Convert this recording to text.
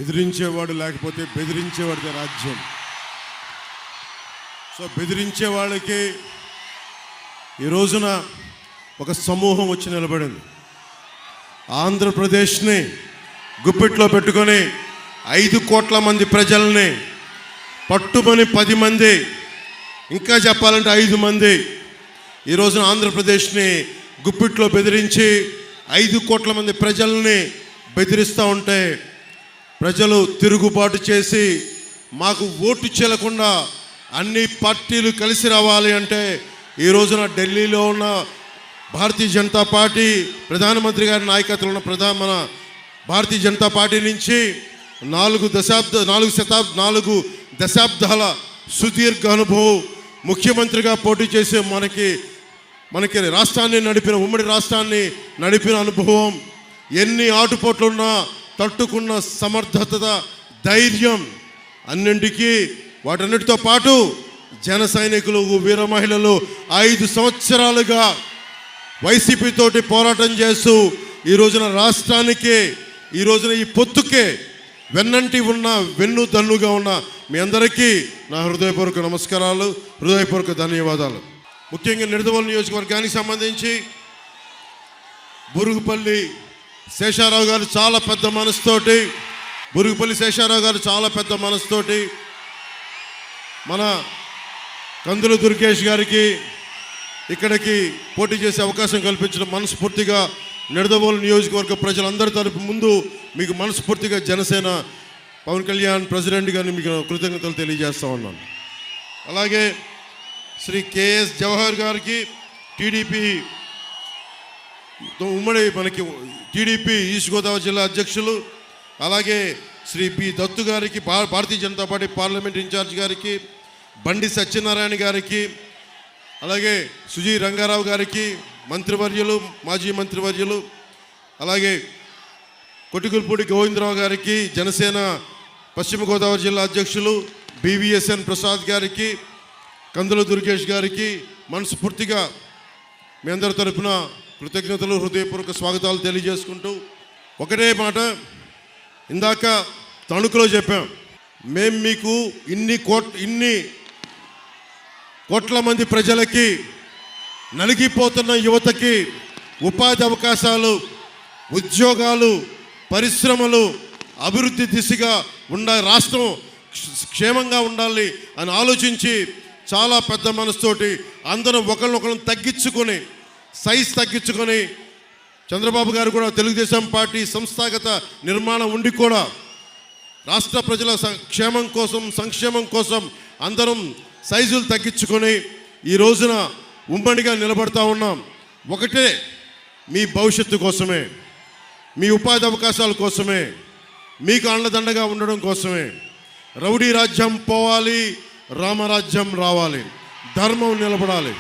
ఎదిరించేవాడు లేకపోతే బెదిరించేవాడిదే రాజ్యం. సో బెదిరించే వాళ్ళకి ఈ రోజున ఒక సమూహం వచ్చి నిలబడింది. ఆంధ్రప్రదేశ్ని గుప్పిట్లో పెట్టుకొని 5 కోట్ల మంది ప్రజల్ని పట్టుమని 10 మంది, ఇంకా చెప్పాలంటే 5 మంది ఈ రోజున ఆంధ్రప్రదేశ్ని గుప్పిట్లో బెదిరించి 5 కోట్ల మంది ప్రజల్ని బెదిరిస్తూ ఉంటే ప్రజలు తిరుగుబాటు చేసి మాకు ఓటు చెల్లకుండా అన్ని పార్టీలు కలిసి రావాలి అంటే ఈ రోజున ఢిల్లీలో ఉన్న భారతీయ జనతా పార్టీ ప్రధానమంత్రి గారి నాయకత్వంలో ఉన్న మన భారతీయ జనతా పార్టీ నుంచి 4 దశాబ్దాల సుదీర్ఘ అనుభవం ముఖ్యమంత్రిగా పోటీ చేసే మనకి రాష్ట్రాన్ని నడిపిన, ఉమ్మడి రాష్ట్రాన్ని నడిపిన అనుభవం, ఎన్ని ఆటుపోట్లున్నా తట్టుకున్న సమర్థత, ధైర్యం, అన్నింటికీ వాటన్నిటితో పాటు జన సైనికులు, వీర మహిళలు 5 సంవత్సరాలుగా వైసీపీ తోటి పోరాటం చేస్తూ ఈ రోజున రాష్ట్రానికి, ఈ రోజున ఈ పొత్తుకే వెన్నంటి ఉన్న, వెన్నుదన్నుగా ఉన్న మీ అందరికీ నా హృదయపూర్వక నమస్కారాలు, హృదయపూర్వక ధన్యవాదాలు. ముఖ్యంగా నిడదవోలు నియోజకవర్గానికి సంబంధించి బురుగుపల్లి శేషారావు గారు చాలా పెద్ద మనసుతోటి, బురుగుపల్లి శేషారావు గారు చాలా పెద్ద మనసుతోటి మన కందుల దుర్గేష్ గారికి ఇక్కడికి పోటీ చేసే అవకాశం కల్పించిన మనస్ఫూర్తిగా నిడదవోలు నియోజకవర్గ ప్రజలందరి తరపు ముందు మీకు మనస్ఫూర్తిగా జనసేన పవన్ కళ్యాణ్ ప్రెసిడెంట్ గారిని మీకు కృతజ్ఞతలు తెలియజేస్తూ ఉన్నాను. అలాగే శ్రీ కేఎస్ జవహర్ గారికి టీడీపీ ఉమ్మడి మనకి టీడీపీ ఈస్ట్ గోదావరి జిల్లా అధ్యక్షులు, అలాగే శ్రీ పి దత్తు గారికి Bharatiya Janata party parliament incharge గారికి, బండి సత్యనారాయణ గారికి, అలాగే సుజీ రంగారావు గారికి మంత్రివర్యులు, మాజీ మంత్రివర్యులు, అలాగే కొట్టిగుల్పూడి గోవిందరావు గారికి జనసేన పశ్చిమ గోదావరి జిల్లా అధ్యక్షులు, బివిఎస్ఎన్ ప్రసాద్ గారికి, కందుల దుర్గేష్ గారికి మనస్ఫూర్తిగా మీ అందరి తరపున కృతజ్ఞతలు, హృదయపూర్వక స్వాగతాలు తెలియజేసుకుంటూ ఒకటే మాట ఇందాక తణుకులో చెప్పాం, మేము మీకు ఇన్ని కోట్ల మంది ప్రజలకి, నలిగిపోతున్న యువతకి ఉపాధి అవకాశాలు, ఉద్యోగాలు, పరిశ్రమలు, అభివృద్ధి దిశగా రాష్ట్రం క్షేమంగా ఉండాలి అని ఆలోచించి చాలా పెద్ద మనసుతోటి అందరూ ఒకరినొకరు తగ్గించుకొని, సైజ్ తగ్గించుకొని, చంద్రబాబు గారు కూడా తెలుగుదేశం పార్టీ సంస్థాగత నిర్మాణం ఉండి కూడా రాష్ట్ర ప్రజల క్షేమం కోసం, సంక్షేమం కోసం అందరం సైజులు తగ్గించుకొని ఈ రోజున ఉమ్మడిగా నిలబడతా ఉన్నాం. ఒకటే, మీ భవిష్యత్తు కోసమే, మీ ఉపాధి అవకాశాల కోసమే, మీకు అండదండగా ఉండడం కోసమే. రౌడీ రాజ్యం పోవాలి, రామరాజ్యం రావాలి, ధర్మం నిలబడాలి.